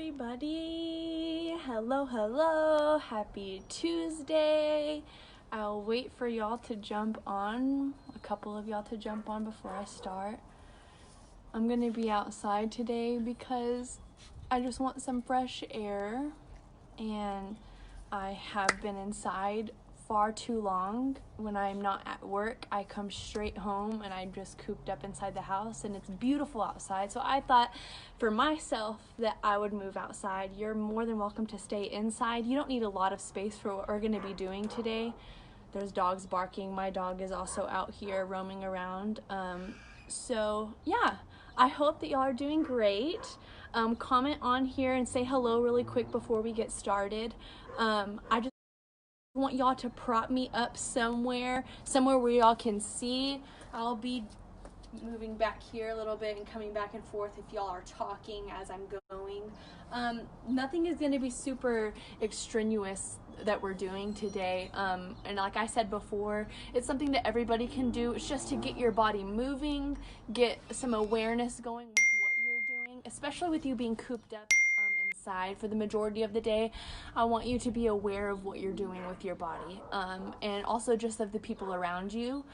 everybody. Hello. Happy Tuesday. I'll wait for y'all to jump on, a couple of y'all to jump on before I start. I'm going to be outside today because I just want some fresh air, and I have been inside far too long. When I'm not at work, I come straight home and I'm just cooped up inside the house, and it's beautiful outside. So I thought for myself that I would move outside. You're more than welcome to stay inside. You don't need a lot of space for what we're going to be doing today. There's dogs barking. My dog is also out here roaming around. So yeah, I hope that y'all are doing great. Comment on here and say hello really quick before we get started. I just want y'all to prop me up somewhere where y'all can see. I'll be moving back here a little bit and coming back and forth if y'all are talking as I'm going. Nothing is going to be super extraneous that we're doing today, and like I said before, it's something that everybody can do. It's just to get your body moving, get some awareness going with what you're doing, especially with you being cooped up inside for the majority of the day. I want you to be aware of what you're doing with your body, and also just of the people around you,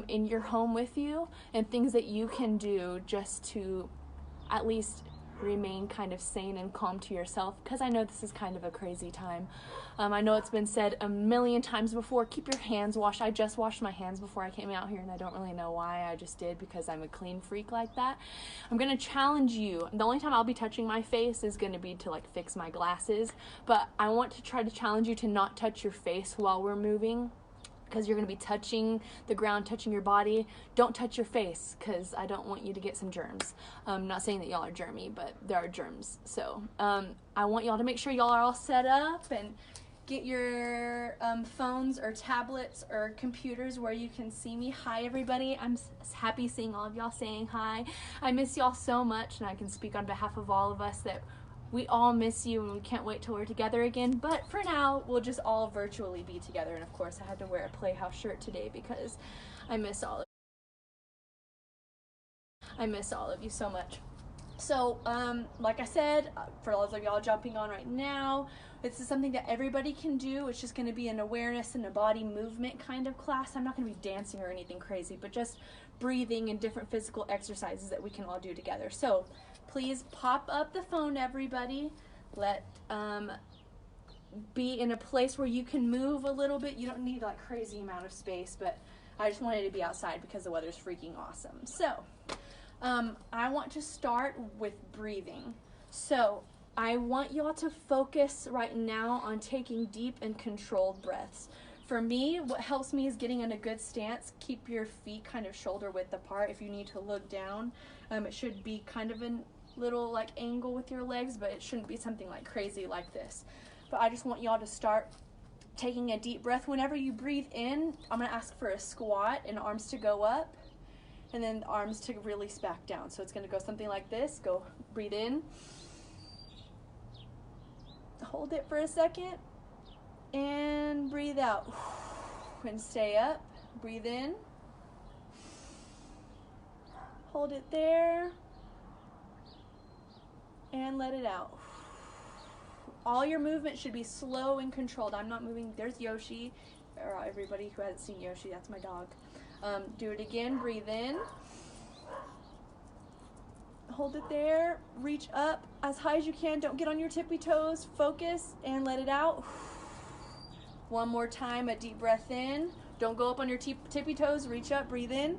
in your home with you, and things that you can do just to at least remain kind of sane and calm to yourself, because I know this is kind of a crazy time. I know it's been said a million times before, keep your hands washed. I just washed my hands before I came out here, and I don't really know why. I just did, because I'm a clean freak like that. I'm going to challenge you. The only time I'll be touching my face is going to be to like fix my glasses, but I want to try to challenge you to not touch your face while we're moving, because you're going to be touching the ground, touching your body. Don't touch your face, because I don't want you to get some germs. I'm not saying that y'all are germy, but there are germs. So I want y'all to make sure y'all are all set up and get your phones or tablets or computers where you can see me. Hi, everybody. I'm happy seeing all of y'all saying hi. I miss y'all so much, and I can speak on behalf of all of us that we all miss you, and we can't wait till we're together again. But for now, we'll just all virtually be together. And of course, I had to wear a Playhouse shirt today because I miss all of you so much. So, like I said, for all of y'all jumping on right now, this is something that everybody can do. It's just going to be an awareness and a body movement kind of class. I'm not going to be dancing or anything crazy, but just breathing and different physical exercises that we can all do together. So please pop up the phone, everybody. Let be in a place where you can move a little bit. You don't need like crazy amount of space, but I just wanted to be outside because the weather's freaking awesome. So I want to start with breathing. So I want y'all to focus right now on taking deep and controlled breaths. For me, what helps me is getting in a good stance. Keep your feet kind of shoulder width apart. If you need to look down, it should be kind of a little like angle with your legs, but it shouldn't be something like crazy like this. But I just want y'all to start taking a deep breath. Whenever you breathe in, I'm going to ask for a squat and arms to go up, and then arms to release back down. So it's going to go something like this. Go, breathe in. Hold it for a second. And breathe out. And stay up. Breathe in. Hold it there. And let it out. All your movement should be slow and controlled. I'm not moving. There's Yoshi. Or everybody who hasn't seen Yoshi, that's my dog. Do it again. Breathe in. Hold it there. Reach up as high as you can. Don't get on your tippy toes. Focus and let it out. One more time, a deep breath in. Don't go up on your tippy toes. Reach up. Breathe in.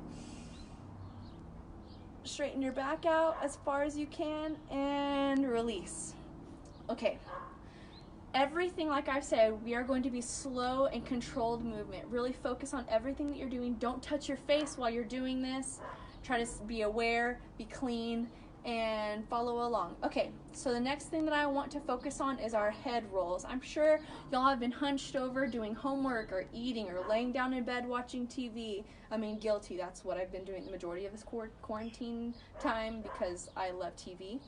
Straighten your back out as far as you can and release. Okay. Everything, like I've said, we are going to be slow and controlled movement. Really focus on everything that you're doing. Don't touch your face while you're doing this. Try to be aware, be clean, and follow along. Okay, so the next thing that I want to focus on is our head rolls. I'm sure y'all have been hunched over doing homework or eating or laying down in bed watching TV. I mean, guilty. That's what I've been doing the majority of this quarantine time because I love TV.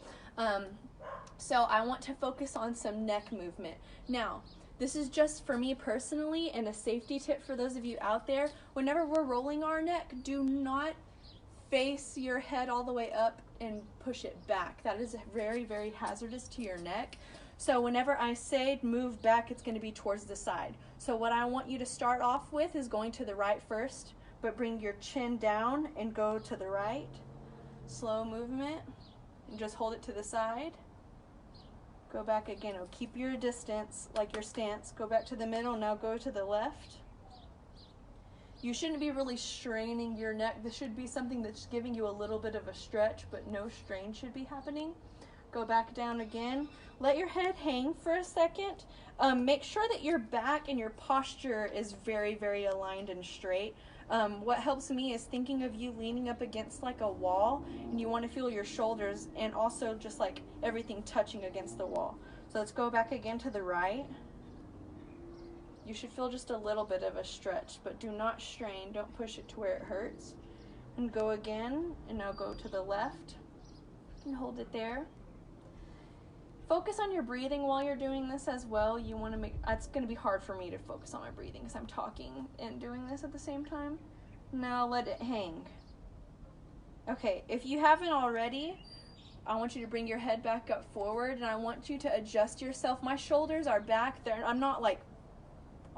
So I want to focus on some neck movement. Now, this is just for me personally, and a safety tip for those of you out there. Whenever we're rolling our neck, do not face your head all the way up and push it back. That is very, very hazardous to your neck. So whenever I say move back, it's going to be towards the side. So what I want you to start off with is going to the right first, but bring your chin down and go to the right. Slow movement, and just hold it to the side. Go back again. Oh, keep your distance, like your stance. Go back to the middle. Now go to the left. You shouldn't be really straining your neck. This should be something that's giving you a little bit of a stretch, but no strain should be happening. Go back down again. Let your head hang for a second. Make sure that your back and your posture is very, very aligned and straight. What helps me is thinking of you leaning up against like a wall, and you want to feel your shoulders and also just like everything touching against the wall. So let's go back again to the right. You should feel just a little bit of a stretch, but do not strain. Don't push it to where it hurts. And go again, and now go to the left and hold it there. Focus on your breathing while you're doing this as well. You want to make, it's going to be hard for me to focus on my breathing because I'm talking and doing this at the same time. Now let it hang. Okay, if you haven't already, I want you to bring your head back up forward, and I want you to adjust yourself. My shoulders are back there. I'm not like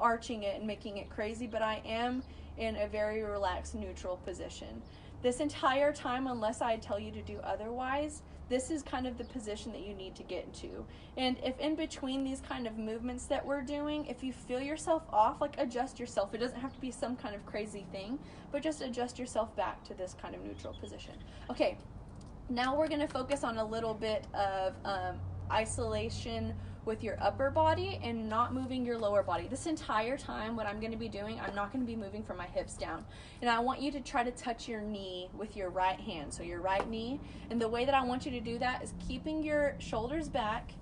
arching it and making it crazy, but I am in a very relaxed, neutral position. This entire time, unless I tell you to do otherwise, this is kind of the position that you need to get into. And if in between these kind of movements that we're doing, if you feel yourself off, like adjust yourself. It doesn't have to be some kind of crazy thing, but just adjust yourself back to this kind of neutral position. Okay, now we're gonna focus on a little bit of isolation with your upper body and not moving your lower body. This entire time, what I'm going to be doing, I'm not going to be moving from my hips down. And I want you to try to touch your knee with your right hand, so your right knee. And the way that I want you to do that is keeping your shoulders back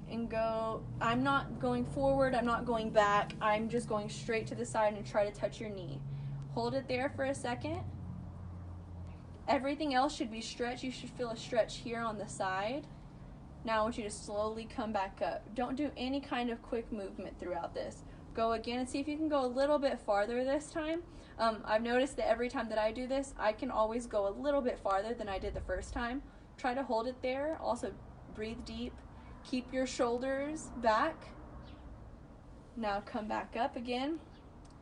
and go, I'm not going forward, I'm not going back, I'm just going straight to the side and try to touch your knee. Hold it there for a second. Everything else should be stretched. You should feel a stretch here on the side. Now I want you to slowly come back up. Don't do any kind of quick movement throughout this. Go again and see if you can go a little bit farther this time. I've noticed that every time that I do this, I can always go a little bit farther than I did the first time. Try to hold it there. Also breathe deep. Keep your shoulders back. Now come back up again.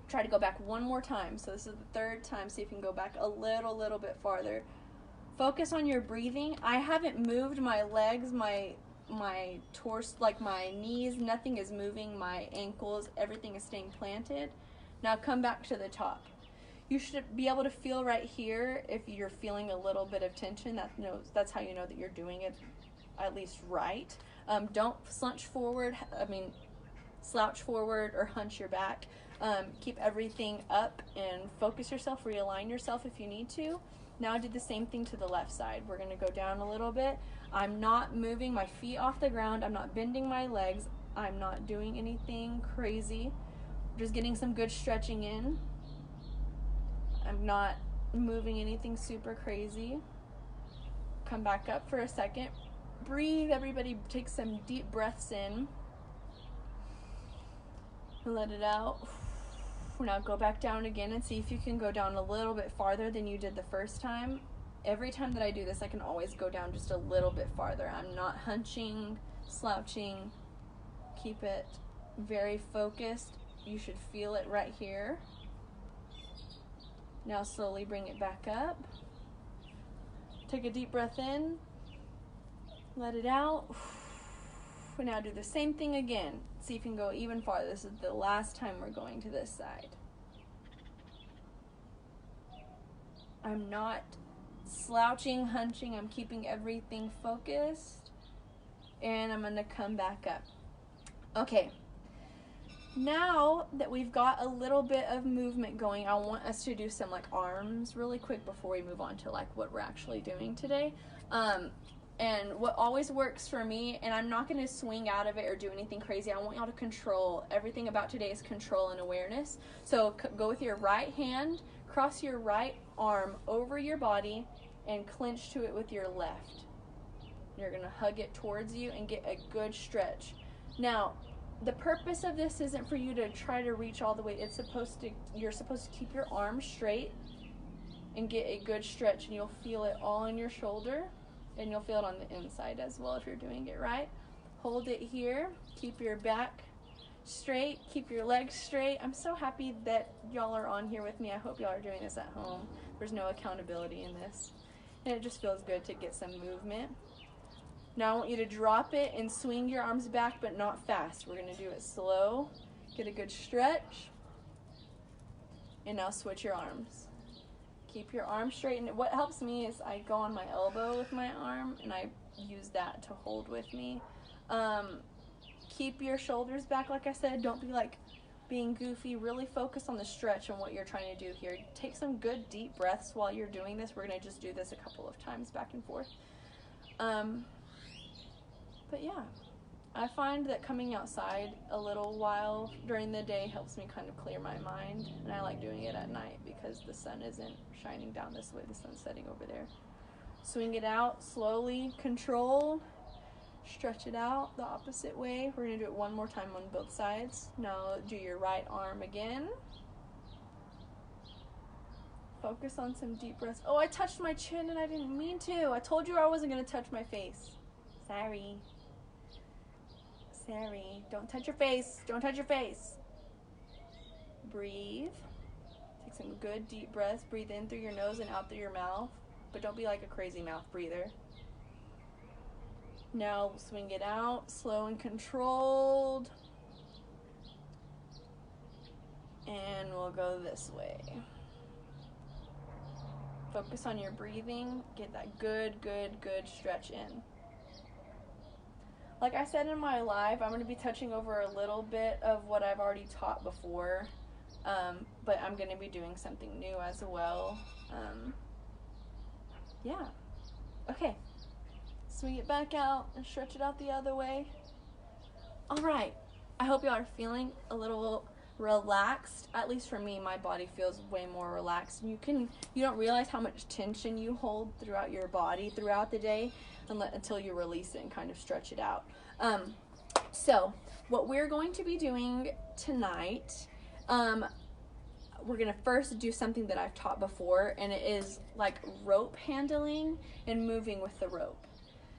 Try to go back one more time. So this is the third time. See if you can go back a little bit farther. Focus on your breathing. I haven't moved my legs, my torso, like my knees, nothing is moving, my ankles, everything is staying planted. Now come back to the top. You should be able to feel right here if you're feeling a little bit of tension. That's how you know that you're doing it at least right. Don't slouch forward or hunch your back. Keep everything up and focus yourself, realign yourself if you need to. Now do the same thing to the left side. We're going to go down a little bit. I'm not moving my feet off the ground. I'm not bending my legs. I'm not doing anything crazy. I'm just getting some good stretching in. I'm not moving anything super crazy. Come back up for a second. Breathe. Everybody take some deep breaths in. Let it out. Now go back down again and see if you can go down a little bit farther than you did the first time. Every time that I do this, I can always go down just a little bit farther. I'm not hunching, slouching. Keep it very focused. You should feel it right here. Now slowly bring it back up. Take a deep breath in. Let it out. Now do the same thing again. See if you can go even farther. This is the last time we're going to this side. I'm not slouching, hunching. I'm keeping everything focused. And I'm going to come back up. Okay. Now that we've got a little bit of movement going, I want us to do some like arms really quick before we move on to like what we're actually doing today. And what always works for me, and I'm not going to swing out of it or do anything crazy. I want y'all to control. Everything about today is control and awareness. So go with your right hand, cross your right arm over your body, and clench to it with your left. You're going to hug it towards you and get a good stretch. Now, the purpose of this isn't for you to try to reach all the way. You're supposed to keep your arms straight and get a good stretch, and you'll feel it all in your shoulder. and you'll feel it on the inside as well if you're doing it right. Hold it here. Keep your back straight. Keep your legs straight. I'm so happy that y'all are on here with me. I hope y'all are doing this at home. There's no accountability in this. And it just feels good to get some movement. Now I want you to drop it and swing your arms back, but not fast. We're going to do it slow. Get a good stretch. And now switch your arms. Keep your arms straight. And what helps me is I go on my elbow with my arm, and I use that to hold with me. Keep your shoulders back, like I said. Don't be like being goofy. Really focus on the stretch and what you're trying to do here. Take some good deep breaths while you're doing this. We're going to just do this a couple of times back and forth. But yeah, I find that coming outside a little while during the day helps me kind of clear my mind. And I like doing it at night because the sun isn't shining down this way. The sun's setting over there. Swing it out slowly, controlled. Stretch it out the opposite way. We're going to do it one more time on both sides. Now do your right arm again. Focus on some deep breaths. Oh, I touched my chin and I didn't mean to. I told you I wasn't going to touch my face. Sorry. Don't touch your face. Don't touch your face. Breathe. Take some good deep breaths. Breathe in through your nose and out through your mouth. But don't be like a crazy mouth breather. Now swing it out, slow and controlled. And we'll go this way. Focus on your breathing. Get that good stretch in. Like I said in my live, I'm going to be touching over a little bit of what I've already taught before. But I'm going to be doing something new as well. Yeah. Okay. Swing it back out and stretch it out the other way. All right. I hope y'all are feeling a little relaxed. At least for me, my body feels way more relaxed. You don't realize how much tension you hold throughout your body throughout the day until you release it and kind of stretch it out. So what we're going to be doing tonight, we're going to first do something that I've taught before, and it is like rope handling and moving with the rope.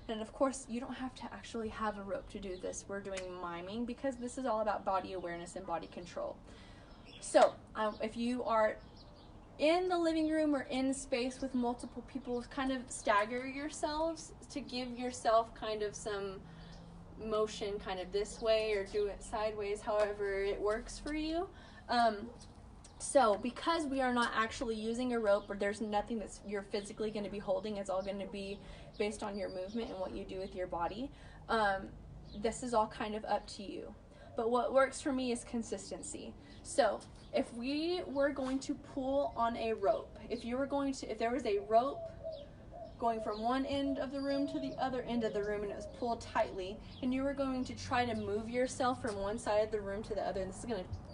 And of course, you don't have to actually have a rope to do this. We're doing miming because this is all about body awareness and body control. So if you are in the living room or in space with multiple people, kind of stagger yourselves to give yourself kind of some motion kind of this way, or do it sideways, however it works for you. So because we are not actually using a rope, or there's nothing that's you're physically going to be holding, it's all going to be based on your movement and what you do with your body. This is all kind of up to you. But what works for me is consistency. So if we were going to pull on a rope, if there was a rope going from one end of the room to the other end of the room and it was pulled tightly, and you were going to try to move yourself from one side of the room to the other, and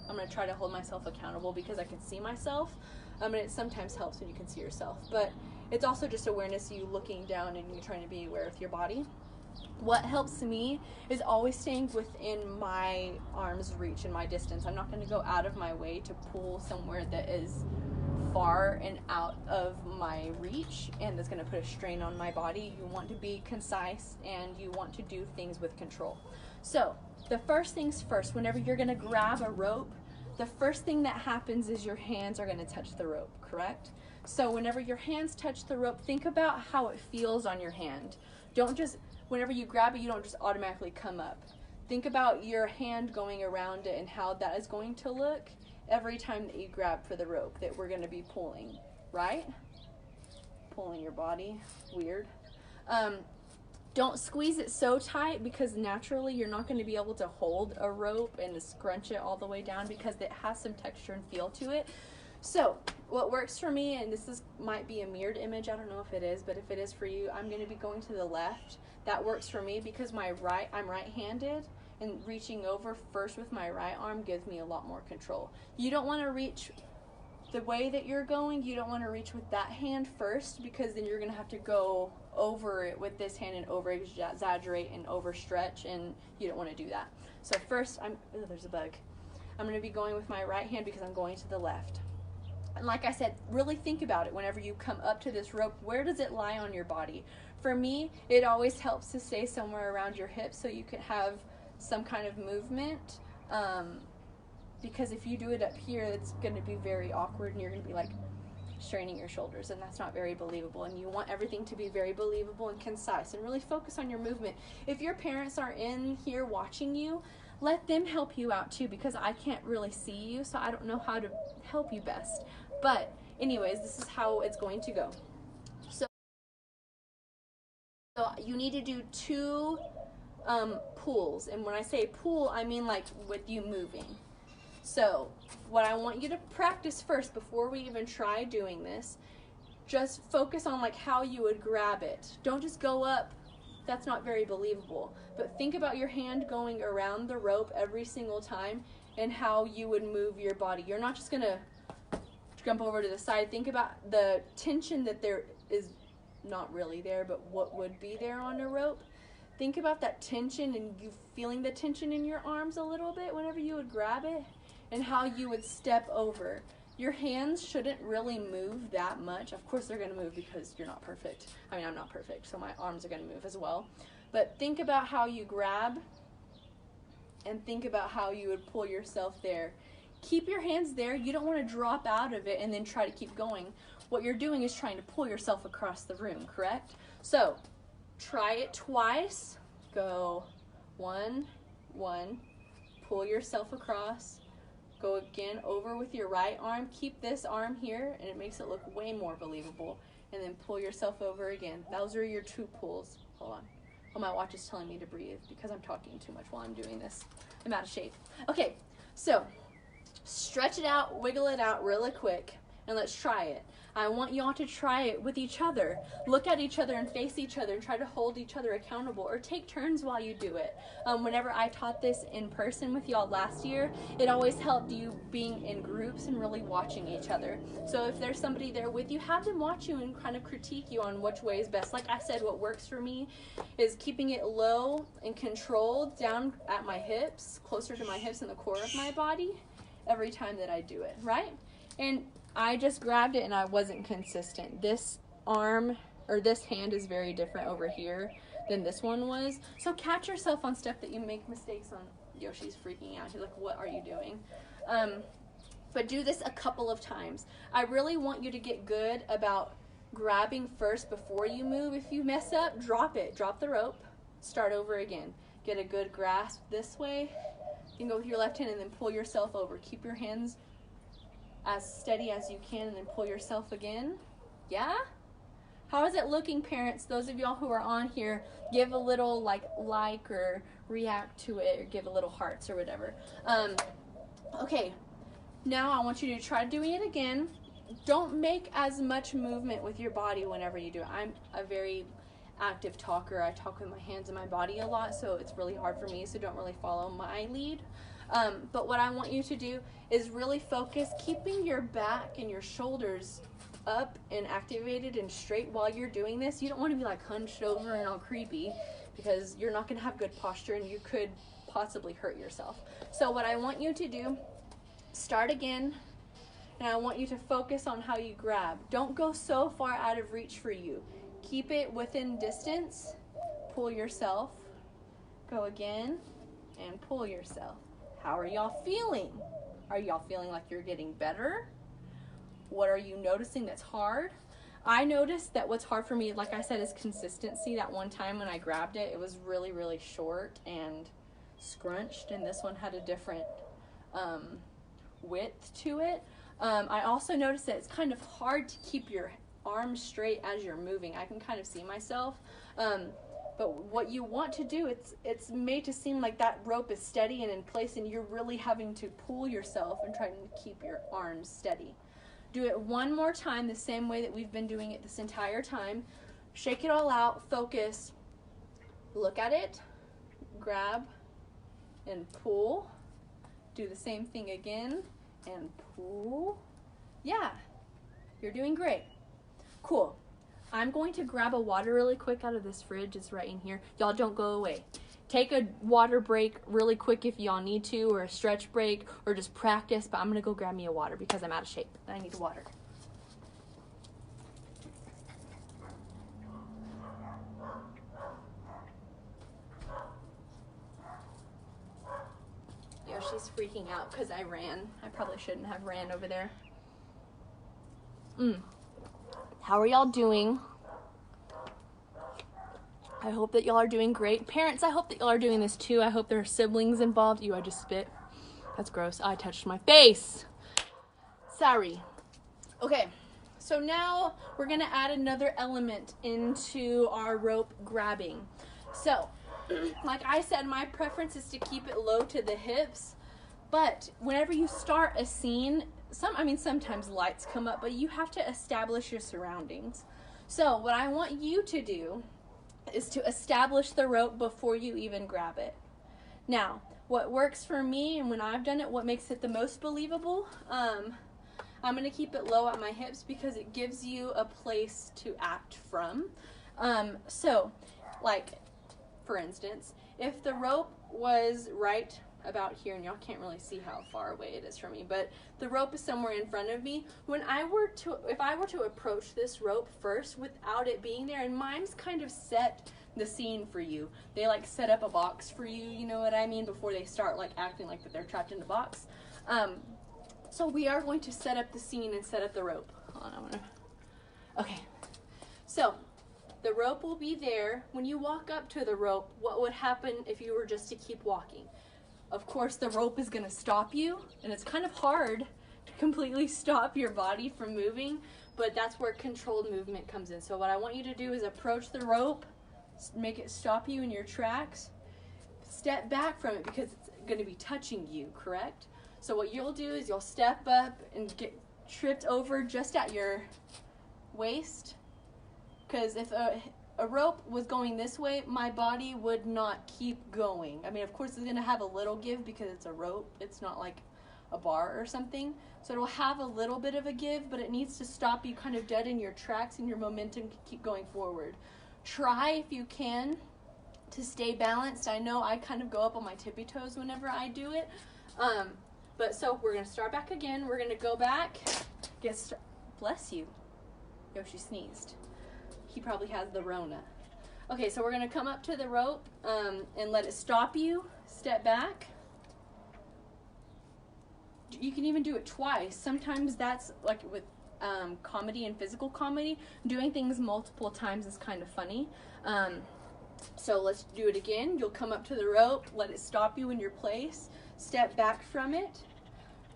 I'm going to try to hold myself accountable because I can see myself. And it sometimes helps when you can see yourself. But it's also just awareness, you looking down and you trying to be aware with your body. What helps me is always staying within my arm's reach and my distance. I'm not going to go out of my way to pull somewhere that is far and out of my reach and that's going to put a strain on my body. You want to be concise and you want to do things with control. So the first things first, whenever you're going to grab a rope, the first thing that happens is your hands are going to touch the rope, correct? So whenever your hands touch the rope, think about how it feels on your hand. Whenever you grab it, you don't just automatically come up. Think about your hand going around it and how that is going to look every time that you grab for the rope that we're going to be pulling, right? Pulling your body, weird. Don't squeeze it so tight because naturally you're not going to be able to hold a rope and scrunch it all the way down because it has some texture and feel to it. So what works for me, and might be a mirrored image, I don't know if it is, but if it is for you, I'm going to be going to the left. That works for me because I'm right-handed, and reaching over first with my right arm gives me a lot more control. You don't want to reach the way that you're going, you don't want to reach with that hand first because then you're going to have to go over it with this hand and over exaggerate and overstretch, and you don't want to do that. So first, there's a bug. I'm going to be going with my right hand because I'm going to the left. And like I said, really think about it whenever you come up to this rope. Where does it lie on your body? for me, it always helps to stay somewhere around your hips so you can have some kind of movement. Because if you do it up here, it's going to be very awkward and you're going to be like straining your shoulders, and that's not very believable. And you want everything to be very believable and concise and really focus on your movement. If your parents are in here watching you, let them help you out too, because I can't really see you, so I don't know how to help you best. But anyways, this is how it's going to go. So you need to do 2 pulls, and when I say pull, I mean like with you moving. So what I want you to practice first, before we even try doing this, just focus on like how you would grab it. Don't just go up. That's not very believable. But think about your hand going around the rope every single time and how you would move your body. You're not just gonna jump over to the side. Think about the tension that there is, not really there, but what would be there on a rope. Think about that tension and you feeling the tension in your arms a little bit whenever you would grab it, and how you would step over. Your hands shouldn't really move that much. Of course they're gonna move because you're not perfect. I mean, I'm not perfect, so my arms are gonna move as well. But think about how you grab and think about how you would pull yourself there. Keep your hands there. You don't wanna drop out of it and then try to keep going. What you're doing is trying to pull yourself across the room, correct? So try it twice. Go 1, 1, pull yourself across. Go again over with your right arm. Keep this arm here, and it makes it look way more believable. And then pull yourself over again. Those are your 2 pulls. Hold on. Oh, my watch is telling me to breathe because I'm talking too much while I'm doing this. I'm out of shape. Okay, so stretch it out, wiggle it out really quick, and let's try it. I want y'all to try it with each other. Look at each other and face each other and try to hold each other accountable, or take turns while you do it. Whenever I taught this in person with y'all last year, it always helped you being in groups and really watching each other. So if there's somebody there with you, have them watch you and kind of critique you on which way is best. Like I said, what works for me is keeping it low and controlled down at my hips, closer to my hips and the core of my body every time that I do it, right? And I just grabbed it and I wasn't consistent. This arm or this hand is very different over here than this one was. So catch yourself on stuff that you make mistakes on. Yoshi's freaking out. He's like, what are you doing? But do this a couple of times. I really want you to get good about grabbing first before you move. If you mess up, drop it. Drop the rope. Start over again. Get a good grasp this way. You can go with your left hand and then pull yourself over. Keep your hands as steady as you can and then pull yourself again. Yeah? How is it looking, parents? Those of y'all who are on here, give a little like or react to it, or give a little hearts or whatever. Okay, now I want you to try doing it again. Don't make as much movement with your body whenever you do it. I'm a very active talker. I talk with my hands and my body a lot, so it's really hard for me, so don't really follow my lead. But what I want you to do is really focus, keeping your back and your shoulders up and activated and straight while you're doing this. You don't want to be like hunched over and all creepy, because you're not going to have good posture and you could possibly hurt yourself. So what I want you to do, start again, and I want you to focus on how you grab. Don't go so far out of reach for you. Keep it within distance. Pull yourself. Go again and pull yourself. How are y'all feeling? Are y'all feeling like you're getting better? What are you noticing that's hard? I noticed that what's hard for me, like I said, is consistency. That one time when I grabbed it, it was really, really short and scrunched, and this one had a different width to it. I also noticed that it's kind of hard to keep your arms straight as you're moving. I can kind of see myself. But what you want to do, it's made to seem like that rope is steady and in place, and you're really having to pull yourself and trying to keep your arms steady. Do it one more time the same way that we've been doing it this entire time. Shake it all out, focus, look at it, grab, and pull. Do the same thing again, and pull. Yeah, you're doing great. Cool. I'm going to grab a water really quick out of this fridge. It's right in here. Y'all don't go away. Take a water break really quick if y'all need to, or a stretch break, or just practice, but I'm going to go grab me a water because I'm out of shape and I need water. she's freaking out because I ran. I probably shouldn't have ran over there. How are y'all doing? I hope that y'all are doing great. Parents, I hope that y'all are doing this too. I hope there are siblings involved. I just spit. That's gross. I touched my face. Sorry. Okay, so now we're going to add another element into our rope grabbing. So, like I said, my preference is to keep it low to the hips. But whenever you start a scene, sometimes lights come up, but you have to establish your surroundings. So what I want you to do is to establish the rope before you even grab it. Now, what works for me, and when I've done it, what makes it the most believable, I'm going to keep it low at my hips because it gives you a place to act from. So, like, for instance, if the rope was right about here, and y'all can't really see how far away it is from me, but the rope is somewhere in front of me. If I were to approach this rope first without it being there, and mimes kind of set the scene for you. They like set up a box for you, you know what I mean, before they start like acting like that they're trapped in a box. So we are going to set up the scene and set up the rope. Hold on, okay. So the rope will be there. When you walk up to the rope, what would happen if you were just to keep walking? Of course, the rope is going to stop you, and it's kind of hard to completely stop your body from moving, but that's where controlled movement comes in. So what I want you to do is approach the rope, make it stop you in your tracks, step back from it because it's going to be touching you, correct? So what you'll do is you'll step up and get tripped over just at your waist, because if a rope was going this way, my body would not keep going. I mean, of course, it's going to have a little give because it's a rope. It's not like a bar or something. So it'll have a little bit of a give, but it needs to stop you kind of dead in your tracks and your momentum can keep going forward. Try, if you can, to stay balanced. I know I kind of go up on my tippy toes whenever I do it. But so we're going to start back again. We're going to go back. Bless you. Yoshi sneezed. He probably has the Rona. Okay, so we're going to come up to the rope and let it stop you. Step back. You can even do it twice. Sometimes that's like with comedy and physical comedy. Doing things multiple times is kind of funny. So let's do it again. You'll come up to the rope, let it stop you in your place. Step back from it.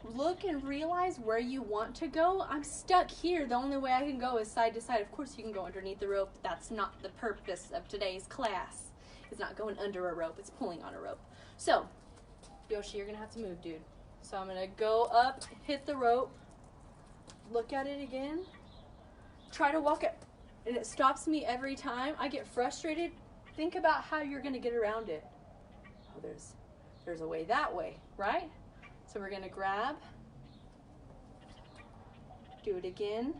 Look and realize where you want to go. I'm stuck here. The only way I can go is side to side. Of course, you can go underneath the rope. That's not the purpose of today's class. It's not going under a rope. It's pulling on a rope. So, Yoshi, you're going to have to move, dude. So I'm going to go up, hit the rope, look at it again, try to walk it, and it stops me every time. I get frustrated. Think about how you're going to get around it. Oh, there's a way that way, right? So we're going to grab, do it again.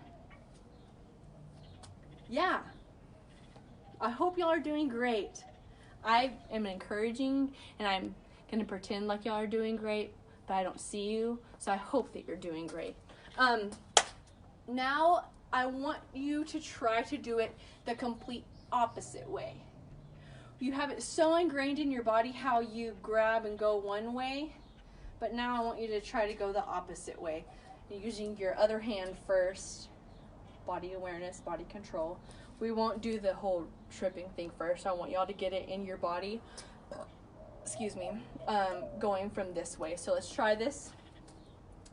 Yeah. I hope y'all are doing great. I am encouraging, and I'm going to pretend like y'all are doing great, but I don't see you, so I hope that you're doing great. Now I want you to try to do it the complete opposite way. You have it so ingrained in your body how you grab and go one way, but now I want you to try to go the opposite way. Using your other hand first, body awareness, body control. We won't do the whole tripping thing first. I want y'all to get it in your body, excuse me, going from this way. So let's try this.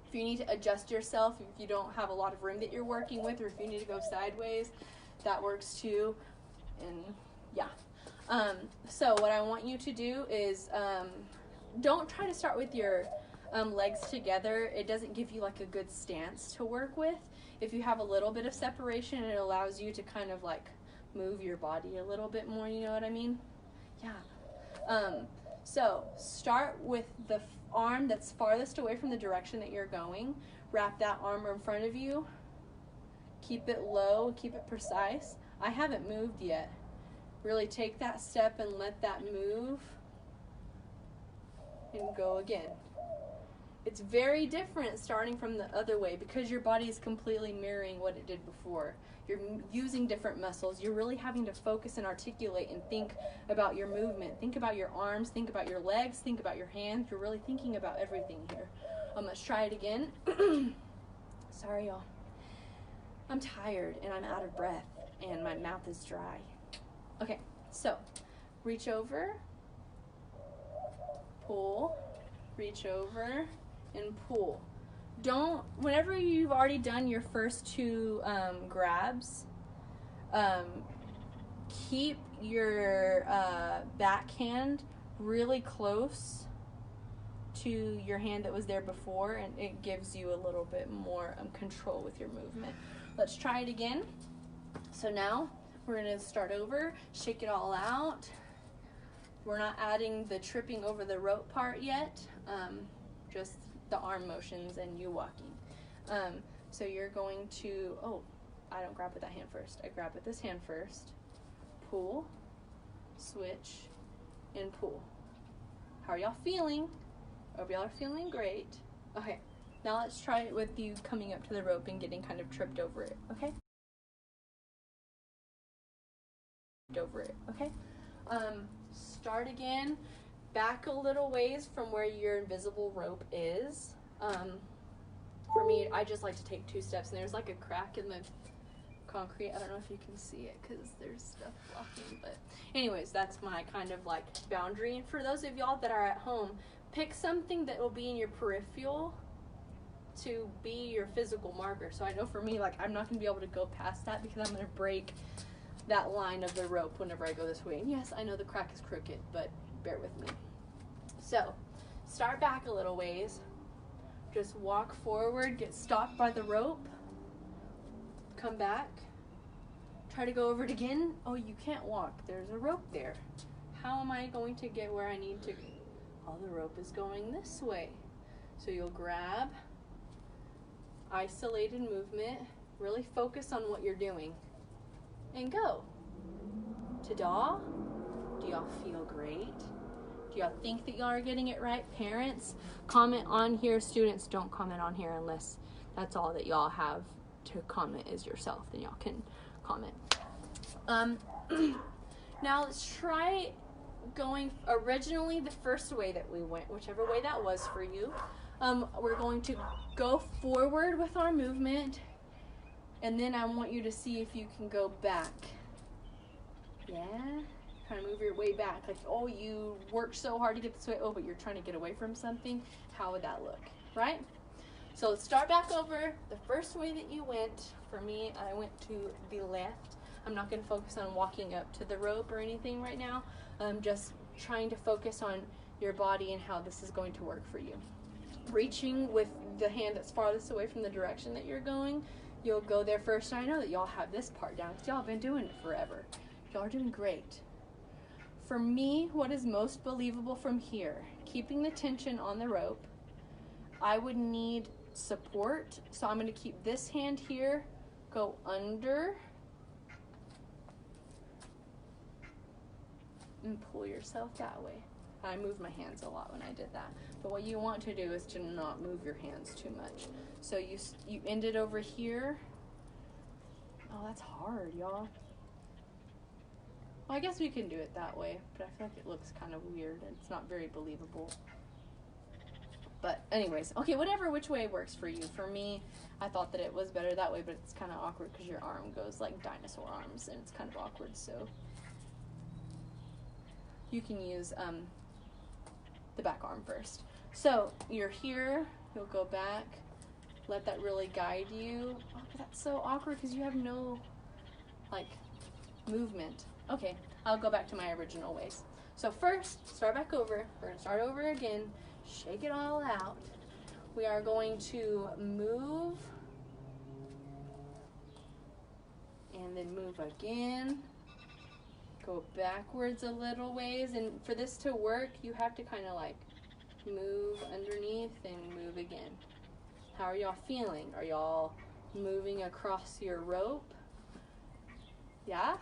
If you need to adjust yourself, if you don't have a lot of room that you're working with, or if you need to go sideways, that works too. And yeah. So what I want you to do is don't try to start with your legs together. It doesn't give you like a good stance to work with. If you have a little bit of separation, it allows you to kind of like move your body a little bit more, you know what I mean? Yeah. So start with the arm that's farthest away from the direction that you're going. Wrap that arm in front of you. Keep it low, keep it precise. I haven't moved yet. Really take that step and let that move and go again. It's very different starting from the other way because your body is completely mirroring what it did before. You're using different muscles. You're really having to focus and articulate and think about your movement. Think about your arms, think about your legs, think about your hands. You're really thinking about everything here. Let's try it again. Sorry, y'all. I'm tired and I'm out of breath and my mouth is dry. Okay, so reach over, pull, reach over, and pull. Whenever you've already done your first two grabs, keep your backhand really close to your hand that was there before, and it gives you a little bit more control with your movement. Let's try it again. So now we're gonna start over, shake it all out. We're not adding the tripping over the rope part yet, just the arm motions and you walking. So you're going to, I don't grab with that hand first. I grab with this hand first, pull, switch, and pull. How are y'all feeling? Hope y'all are feeling great. Okay, now let's try it with you coming up to the rope and getting kind of tripped over it, okay? Start again, back a little ways from where your invisible rope is. For me, I just like to take 2 steps, and there's like a crack in the concrete. I don't know if you can see it because there's stuff blocking, but anyways, that's my kind of like boundary. And for those of y'all that are at home, pick something that will be in your peripheral to be your physical marker. So I know for me, like, I'm not gonna be able to go past that because I'm gonna break that line of the rope whenever I go this way. And yes, I know the crack is crooked, but bear with me. So start back a little ways, just walk forward, get stopped by the rope, come back, try to go over it again. Oh, you can't walk, there's a rope there. How am I going to get where I need to go? Oh, the rope is going this way. So you'll grab, isolated movement, really focus on what you're doing, and go. Ta-da! Do y'all feel great? Do y'all think that y'all are getting it right? Parents, comment on here. Students, don't comment on here unless that's all that y'all have to comment is yourself. Then y'all can comment. Now let's try going originally the first way that we went, whichever way that was for you. We're going to go forward with our movement, and then I want you to see if you can go back. Yeah? Kind of move your way back. Like, oh, you worked so hard to get this way. Oh, but you're trying to get away from something. How would that look? Right? So let's start back over the first way that you went. For me, I went to the left. I'm not going to focus on walking up to the rope or anything right now. I'm just trying to focus on your body and how this is going to work for you. Reaching with the hand that's farthest away from the direction that you're going, you'll go there first. I know that y'all have this part down because y'all have been doing it forever. Y'all are doing great. For me, what is most believable from here, keeping the tension on the rope, I would need support. So I'm going to keep this hand here, go under, and pull yourself that way. I moved my hands a lot when I did that. But what you want to do is to not move your hands too much. So you ended over here. Oh, that's hard, y'all. Well, I guess we can do it that way, but I feel like it looks kind of weird and it's not very believable. But anyways, okay, which way works for you. For me, I thought that it was better that way, but it's kind of awkward because your arm goes like dinosaur arms and it's kind of awkward, so you can use the back arm first. So you're here, you'll go back, let that really guide you. Oh, but that's so awkward because you have no like movement. Okay, I'll go back to my original ways. So first, start back over. We're gonna start over again, shake it all out. We are going to move and then move again. Go backwards a little ways, and for this to work, you have to kind of like move underneath and move again. How are y'all feeling? Are y'all moving across your rope? Yeah?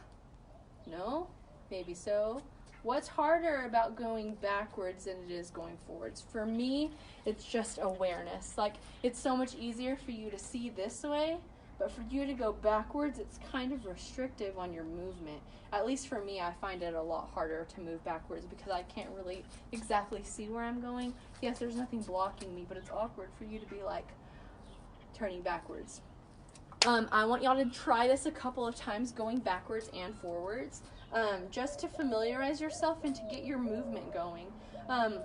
No? Maybe so. What's harder about going backwards than it is going forwards? For me, it's just awareness. Like, it's so much easier for you to see this way, but for you to go backwards, it's kind of restrictive on your movement. At least for me, I find it a lot harder to move backwards because I can't really exactly see where I'm going. Yes, there's nothing blocking me, but it's awkward for you to be like turning backwards. I want y'all to try this a couple of times, going backwards and forwards, just to familiarize yourself and to get your movement going. Hold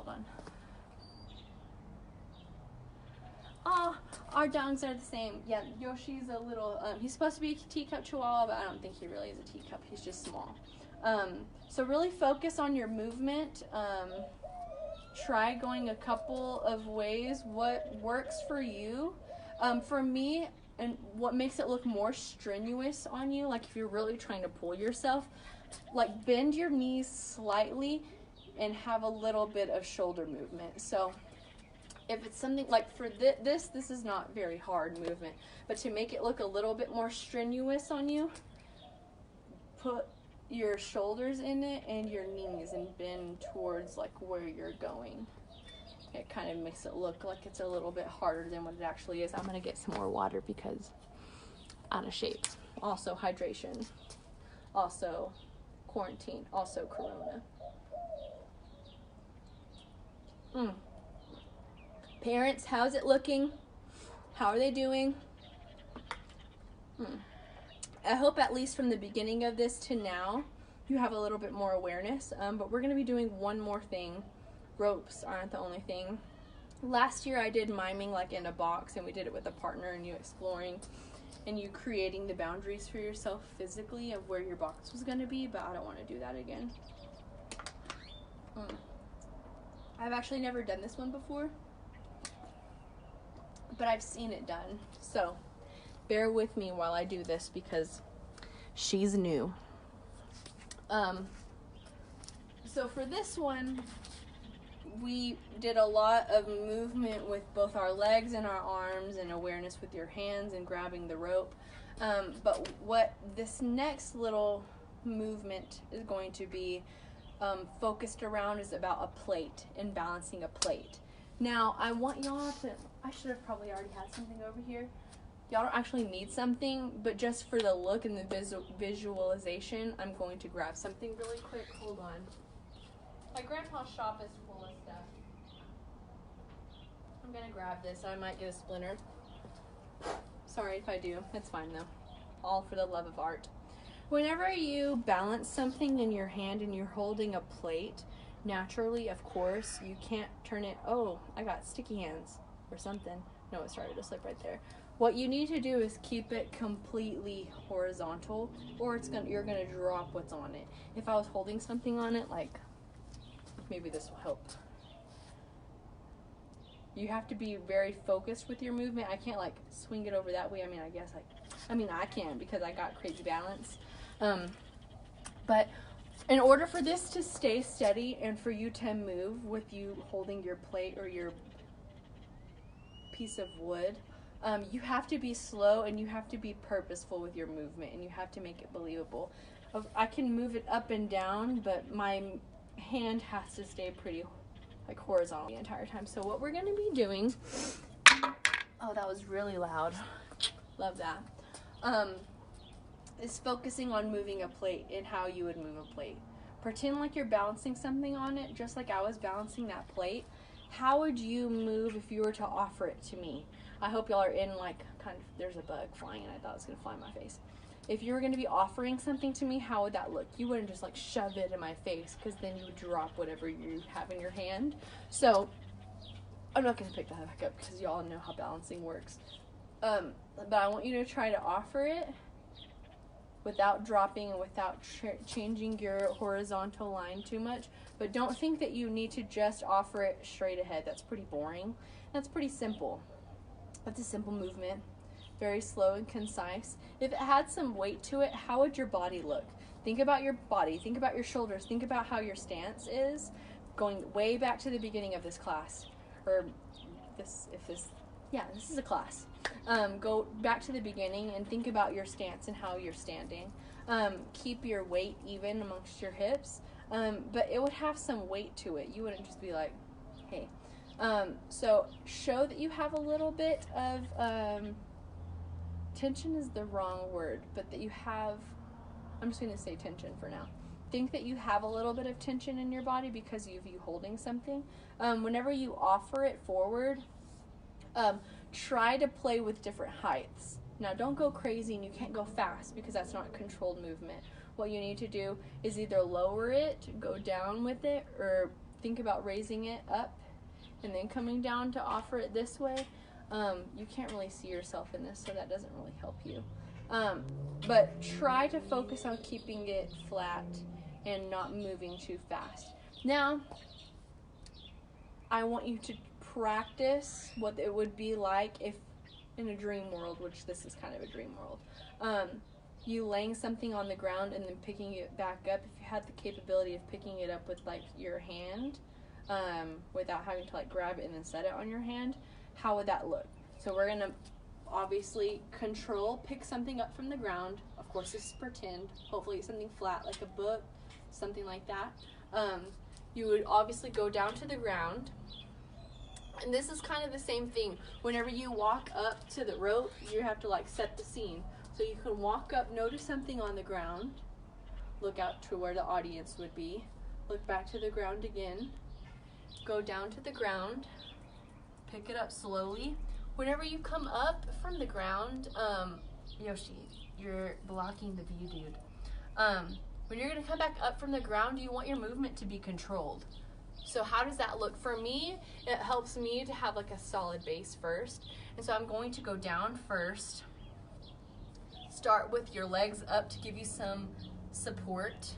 on. Oh, our dogs are the same. Yeah, Yoshi's a little, he's supposed to be a teacup chihuahua, but I don't think he really is a teacup. He's just small. So really focus on your movement. Try going a couple of ways. What works for you? For me, and what makes it look more strenuous on you, like if you're really trying to pull yourself, like bend your knees slightly and have a little bit of shoulder movement. So if it's something like for this is not very hard movement, but to make it look a little bit more strenuous on you, put your shoulders in it and your knees and bend towards like where you're going. It kind of makes it look like it's a little bit harder than what it actually is. I'm going to get some more water because out of shape. Also hydration. Also quarantine. Also corona. Parents, how's it looking? How are they doing? I hope at least from the beginning of this to now, you have a little bit more awareness. But we're going to be doing one more thing. Ropes aren't the only thing. Last year I did miming like in a box, and we did it with a partner, and you exploring and you creating the boundaries for yourself physically of where your box was going to be, but I don't want to do that again. I've actually never done this one before, but I've seen it done. So bear with me while I do this because she's new. So for this one, we did a lot of movement with both our legs and our arms, and awareness with your hands and grabbing the rope. But what this next little movement is going to be focused around is about a plate and balancing a plate. Now, I want y'all to, I should have probably already had something over here. Y'all don't actually need something, but just for the look and the visualization, I'm going to grab something really quick. Hold on. My grandpa's shop is full of stuff. I'm gonna grab this. I might get a splinter. Sorry if I do. It's fine though. All for the love of art. Whenever you balance something in your hand and you're holding a plate, naturally, of course, you can't turn it. Oh, I got sticky hands or something. No, it started to slip right there. What you need to do is keep it completely horizontal, or you're gonna drop what's on it. If I was holding something on it, like maybe this will help. You have to be very focused with your movement. I can't like swing it over that way. I mean, I guess I can because I got crazy balance. But in order for this to stay steady and for you to move with you holding your plate or your piece of wood, you have to be slow and you have to be purposeful with your movement, and you have to make it believable. I can move it up and down, but my hand has to stay pretty like horizontal the entire time. So what we're going to be doing, oh, that was really loud, love that, is focusing on moving a plate and how you would move a plate. Pretend like you're balancing something on it, just like I was balancing that plate. How would you move if you were to offer it to me? I hope y'all are in like kind of, there's a bug flying and I thought it was going to fly in my face. If you were going to be offering something to me, how would that look? You wouldn't just like shove it in my face, because then you would drop whatever you have in your hand. So I'm not going to pick that back up because y'all know how balancing works. But I want you to try to offer it without dropping and without changing your horizontal line too much. But don't think that you need to just offer it straight ahead. That's pretty boring. That's pretty simple. That's a simple movement. Very slow and concise. If it had some weight to it, how would your body look? Think about your body. Think about your shoulders. Think about how your stance is. Going way back to the beginning of this class. Or this is a class. Go back to the beginning and think about your stance and how you're standing. Keep your weight even amongst your hips, but it would have some weight to it. You wouldn't just be like, hey. So show that you have a little bit of tension is the wrong word, but that you have, I'm just going to say tension for now. Think that you have a little bit of tension in your body because of you holding something. Whenever you offer it forward, try to play with different heights. Now, don't go crazy and you can't go fast because that's not controlled movement. What you need to do is either lower it, go down with it, or think about raising it up and then coming down to offer it this way. You can't really see yourself in this, so that doesn't really help you. But try to focus on keeping it flat and not moving too fast. Now, I want you to practice what it would be like if in a dream world, which this is kind of a dream world, you laying something on the ground and then picking it back up. If you had the capability of picking it up with like your hand, without having to like grab it and then set it on your hand, how would that look? So we're gonna obviously pick something up from the ground. Of course, this is pretend. Hopefully it's something flat like a book, something like that. You would obviously go down to the ground. And this is kind of the same thing. Whenever you walk up to the rope, you have to like set the scene. So you can walk up, notice something on the ground, look out to where the audience would be, look back to the ground again, go down to the ground, pick it up slowly. Whenever you come up from the ground, Yoshi, you're blocking the view, dude. When you're gonna come back up from the ground, you want your movement to be controlled. So how does that look? For me, it helps me to have like a solid base first. And so I'm going to go down first. Start with your legs up to give you some support.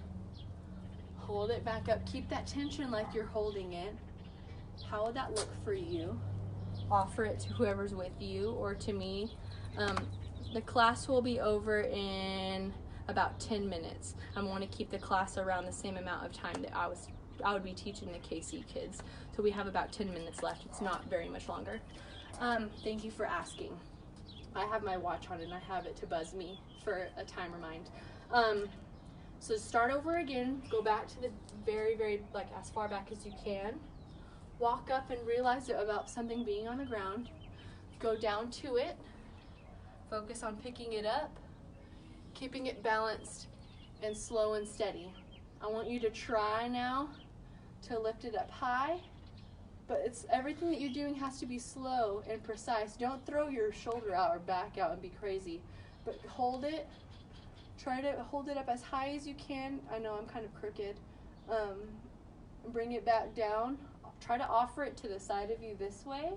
Hold it back up. Keep that tension like you're holding it. How would that look for you? Offer it to whoever's with you or to me. The class will be over in about 10 minutes. I want to keep the class around the same amount of time that I would be teaching the KC kids. So we have about 10 minutes left. It's not very much longer. Thank you for asking. I have my watch on and I have it to buzz me for a time remind. So start over again. Go back to the very, like as far back as you can. Walk up and realize about something being on the ground. Go down to it. Focus on picking it up, keeping it balanced and slow and steady. I want you to try now to lift it up high, but everything that you're doing has to be slow and precise. Don't throw your shoulder out or back out and be crazy, but hold it. Try to hold it up as high as you can. I know I'm kind of crooked. Bring it back down. Try to offer it to the side of you this way.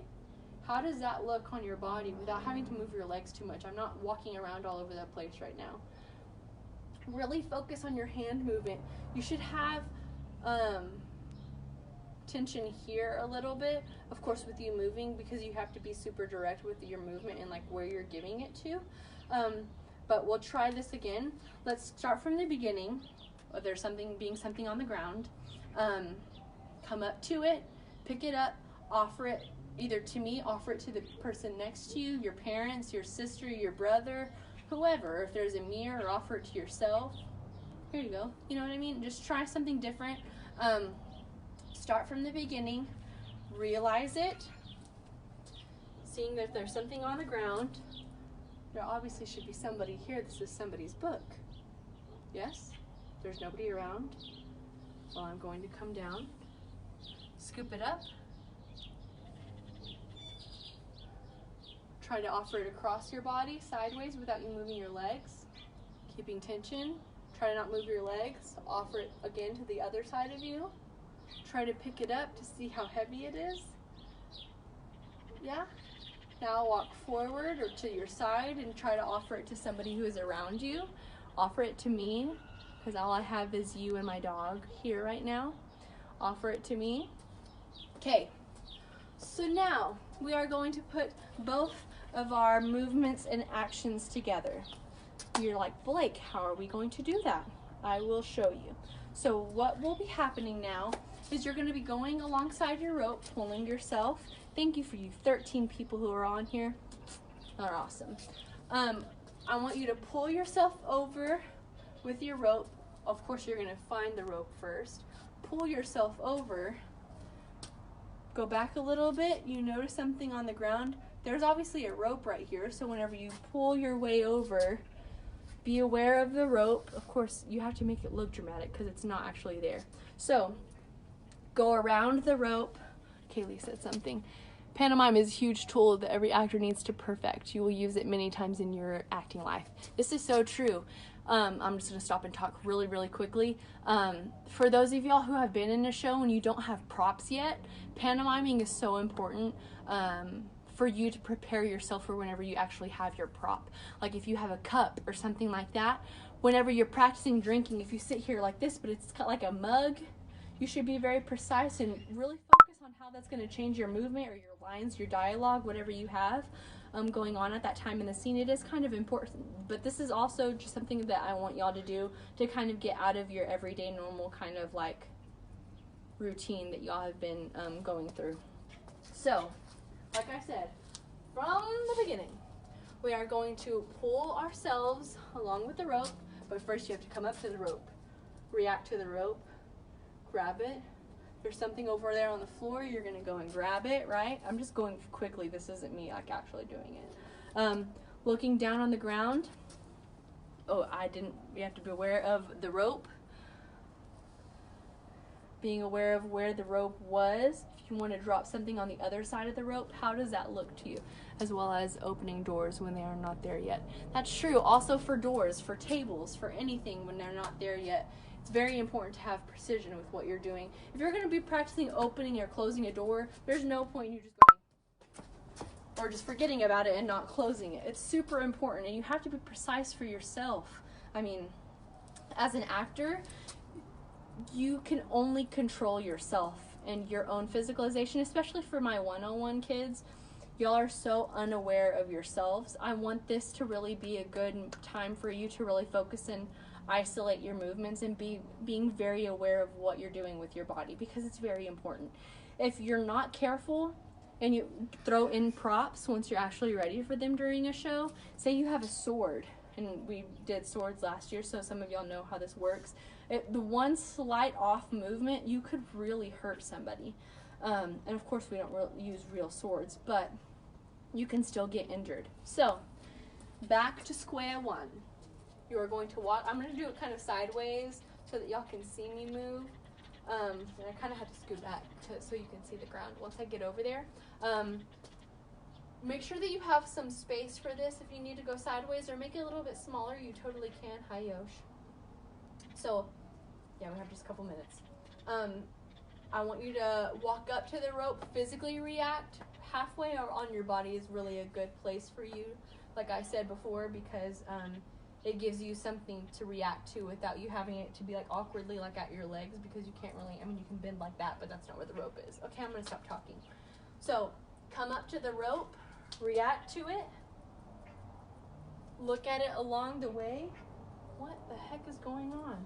How does that look on your body without having to move your legs too much? I'm not walking around all over the place right now. Really focus on your hand movement. You should have tension here a little bit, of course, with you moving, because you have to be super direct with your movement and like where you're giving it to. But we'll try this again. Let's start from the beginning. There's something on the ground. Come up to it, pick it up, offer it either to me, offer it to the person next to you, your parents, your sister, your brother, whoever. If there's a mirror, or offer it to yourself. Here you go. You know what I mean? Just try something different. Start from the beginning. Realize it. Seeing that there's something on the ground. There obviously should be somebody here. This is somebody's book. Yes? There's nobody around. Well, I'm going to come down. Scoop it up. Try to offer it across your body, sideways, without you moving your legs. Keeping tension. Try to not move your legs. Offer it again to the other side of you. Try to pick it up to see how heavy it is. Yeah? Now walk forward or to your side and try to offer it to somebody who is around you. Offer it to me, because all I have is you and my dog here right now. Offer it to me. Okay, so now we are going to put both of our movements and actions together. You're like, Blake, how are we going to do that? I will show you. So what will be happening now is you're going to be going alongside your rope, pulling yourself. Thank you for you 13 people who are on here. Are awesome. I want you to pull yourself over with your rope, of course you're gonna find the rope first, pull yourself over, go back a little bit, you notice something on the ground, there's obviously a rope right here, so whenever you pull your way over, be aware of the rope. Of course, you have to make it look dramatic because it's not actually there. So, go around the rope. Kaylee said something. Pantomime is a huge tool that every actor needs to perfect. You will use it many times in your acting life. This is so true. I'm just going to stop and talk really, really quickly. For those of y'all who have been in a show and you don't have props yet, pantomiming is so important for you to prepare yourself for whenever you actually have your prop. Like if you have a cup or something like that, whenever you're practicing drinking, if you sit here like this, but it's cut like a mug, you should be very precise and really focus on how that's going to change your movement or your lines, your dialogue, whatever you have going on at that time in the scene. It is kind of important, but this is also just something that I want y'all to do to kind of get out of your everyday normal kind of like routine that y'all have been going through. So, like I said, from the beginning, we are going to pull ourselves along with the rope, but first you have to come up to the rope, react to the rope, grab it. There's something over there on the floor, you're gonna go and grab it, right? I'm just going quickly, this isn't me like actually doing it. Looking down on the ground. Oh, you have to be aware of the rope. Being aware of where the rope was. If you want to drop something on the other side of the rope, how does that look to you? As well as opening doors when they are not there yet. That's true also for doors, for tables, for anything when they're not there yet. It's very important to have precision with what you're doing. If you're going to be practicing opening or closing a door, there's no point in you just going or just forgetting about it and not closing it. It's super important, and you have to be precise for yourself. I mean, as an actor, you can only control yourself and your own physicalization, especially for my one-on-one kids. Y'all are so unaware of yourselves. I want this to really be a good time for you to really focus and isolate your movements and being very aware of what you're doing with your body, because it's very important. If you're not careful and you throw in props once you're actually ready for them during a show, say you have a sword, and we did swords last year, so some of y'all know how this works. The one slight off movement, you could really hurt somebody. And of course we don't use real swords, but you can still get injured. So, back to square one. You are going to walk. I'm going to do it kind of sideways so that y'all can see me move. And I kind of have to scoot back so you can see the ground once I get over there. Make sure that you have some space for this. If you need to go sideways or make it a little bit smaller, you totally can. Hi, Yosh. So, yeah, we have just a couple minutes. I want you to walk up to the rope, physically react. Halfway or on your body is really a good place for you, like I said before, because it gives you something to react to without you having it to be like awkwardly like at your legs, because you can't really, I mean, you can bend like that, but that's not where the rope is. Okay, I'm going to stop talking. So, come up to the rope, react to it, look at it along the way. What the heck is going on?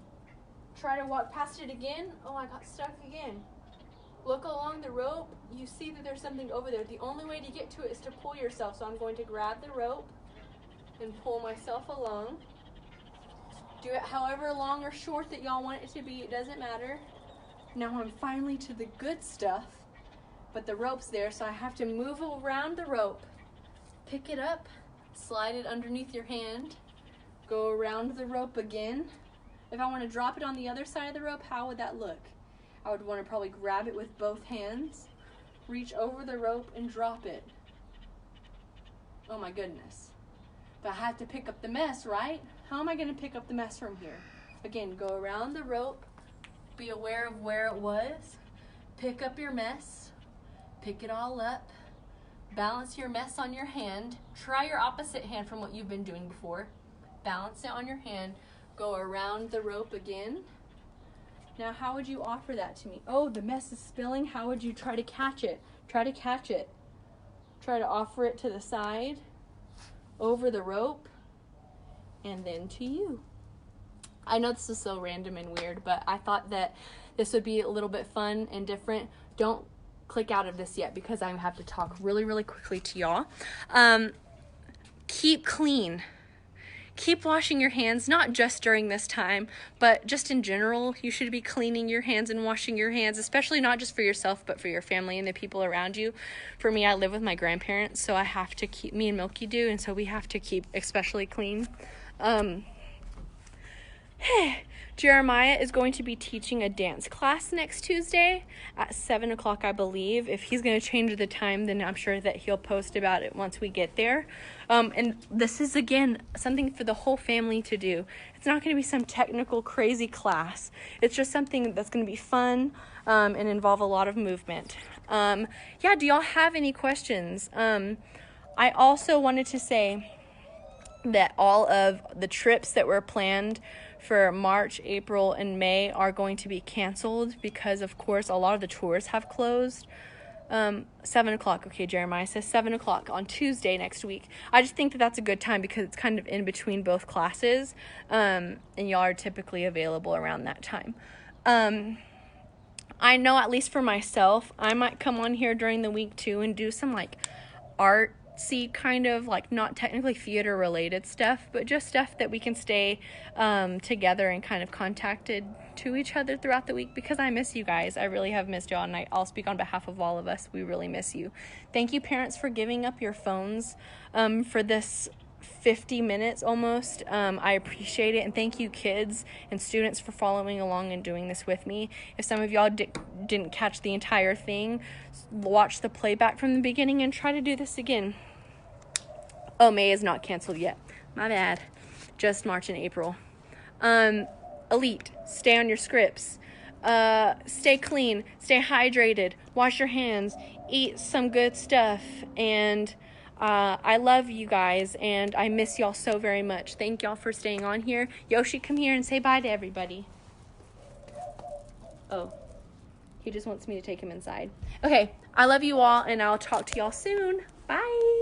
Try to walk past it again. Oh, I got stuck again. Look along the rope. You see that there's something over there. The only way to get to it is to pull yourself. So I'm going to grab the rope and pull myself along. Do it however long or short that y'all want it to be. It doesn't matter. Now I'm finally to the good stuff, but the rope's there, so I have to move around the rope. Pick it up, slide it underneath your hand, go around the rope again. If I want to drop it on the other side of the rope, how would that look? I would want to probably grab it with both hands, reach over the rope and drop it. Oh my goodness. But I have to pick up the mess, right? How am I going to pick up the mess from here? Again, go around the rope, be aware of where it was, pick up your mess, pick it all up, balance your mess on your hand, try your opposite hand from what you've been doing before, balance it on your hand, go around the rope again. Now, how would you offer that to me? Oh, the mess is spilling. How would you try to catch it? Try to catch it. Try to offer it to the side, over the rope, and then to you. I know this is so random and weird, but I thought that this would be a little bit fun and different. Don't click out of this yet because I have to talk really, really quickly to y'all. Keep clean. keep washing your hands, not just during this time, but just in general. You should be cleaning your hands and washing your hands, especially not just for yourself, but for your family and the people around you. For me, I live with my grandparents, so I have to keep, me and Milky do, and so we have to keep especially clean. Jeremiah is going to be teaching a dance class next Tuesday at 7 o'clock, I believe. If he's going to change the time, then I'm sure that he'll post about it once we get there. And this is, again, something for the whole family to do. It's not going to be some technical, crazy class. It's just something that's going to be fun and involve a lot of movement. Do y'all have any questions? I also wanted to say that all of the trips that were planned for March, April, and May are going to be canceled because, of course, a lot of the tours have closed. 7 o'clock. Okay, Jeremiah says 7 o'clock on Tuesday next week. I just think that that's a good time because it's kind of in between both classes, and y'all are typically available around that time. I know, at least for myself, I might come on here during the week too and do some like artsy kind of, like, not technically theater related stuff, but just stuff that we can stay together and kind of contacted to each other throughout the week, because I miss you guys. I really have missed y'all, and I'll speak on behalf of all of us. We really miss you. Thank you, parents, for giving up your phones for this 50 minutes almost. I appreciate it, and thank you, kids and students, for following along and doing this with me. If some of y'all didn't catch the entire thing, watch the playback from the beginning and try to do this again. Oh, May is not canceled yet. My bad. Just March and April. Elite, stay on your scripts. Stay clean, stay hydrated, wash your hands, eat some good stuff, and I love you guys, and I miss y'all so very much. Thank y'all for staying on here. Yoshi, come here and say bye to everybody. Oh, he just wants me to take him inside. Okay, I love you all, and I'll talk to y'all soon. Bye.